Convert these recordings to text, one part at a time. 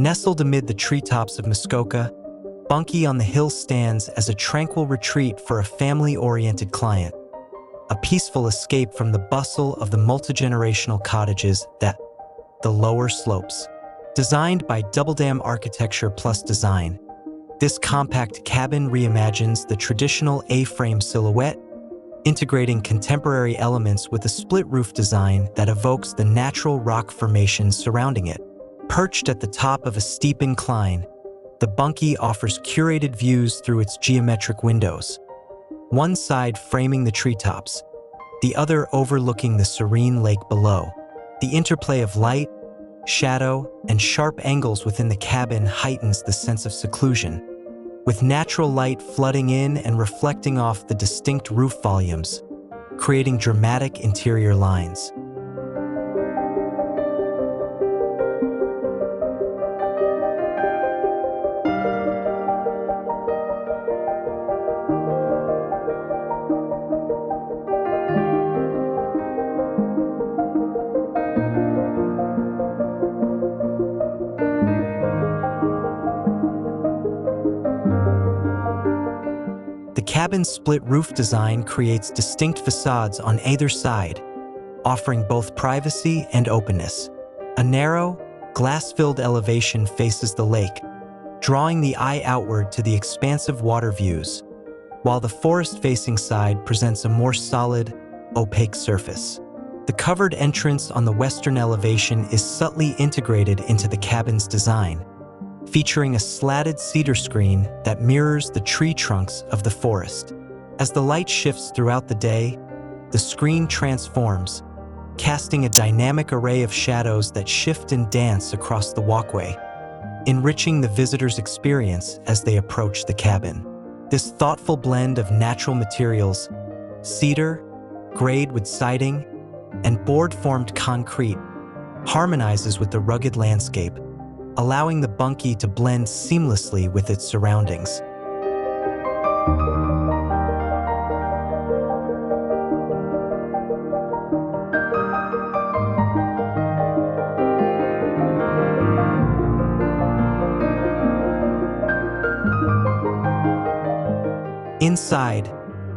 Nestled amid the treetops of Muskoka, Bunkie on the hill stands as a tranquil retreat for a family-oriented client, a peaceful escape from the bustle of the multi-generational cottages that the lower slopes. Designed by Dubbeldam Architecture Design, this compact cabin reimagines the traditional A-frame silhouette, integrating contemporary elements with a split-roof design that evokes the natural rock formations surrounding it. Perched at the top of a steep incline, the Bunkie offers curated views through its geometric windows, one side framing the treetops, the other overlooking the serene lake below. The interplay of light, shadow, and sharp angles within the cabin heightens the sense of seclusion, with natural light flooding in and reflecting off the distinct roof volumes, creating dramatic interior lines. The cabin's split roof design creates distinct facades on either side, offering both privacy and openness. A narrow, glass-filled elevation faces the lake, drawing the eye outward to the expansive water views, while the forest-facing side presents a more solid, opaque surface. The covered entrance on the western elevation is subtly integrated into the cabin's design, featuring a slatted cedar screen that mirrors the tree trunks of the forest. As the light shifts throughout the day, the screen transforms, casting a dynamic array of shadows that shift and dance across the walkway, enriching the visitor's experience as they approach the cabin. This thoughtful blend of natural materials, cedar, grade wood siding, and board-formed concrete, harmonizes with the rugged landscape, allowing the Bunkie to blend seamlessly with its surroundings. Inside,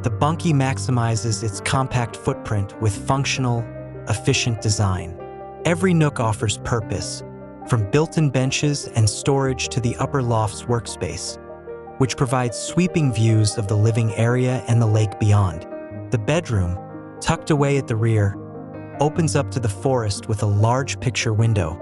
the Bunkie maximizes its compact footprint with functional, efficient design. Every nook offers purpose, from built-in benches and storage to the upper loft's workspace, which provides sweeping views of the living area and the lake beyond. The bedroom, tucked away at the rear, opens up to the forest with a large picture window,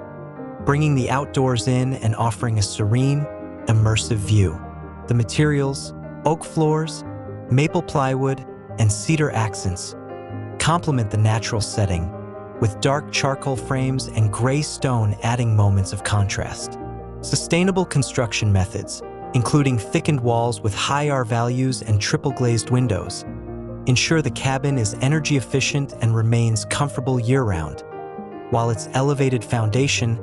bringing the outdoors in and offering a serene, immersive view. The materials, oak floors, maple plywood, and cedar accents, complement the natural setting, with dark charcoal frames and gray stone adding moments of contrast. Sustainable construction methods, including thickened walls with high R values and triple-glazed windows, ensure the cabin is energy efficient and remains comfortable year-round, while its elevated foundation,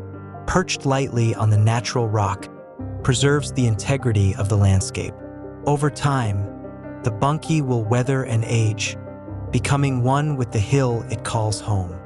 perched lightly on the natural rock, preserves the integrity of the landscape. Over time, the Bunkie will weather and age, becoming one with the hill it calls home.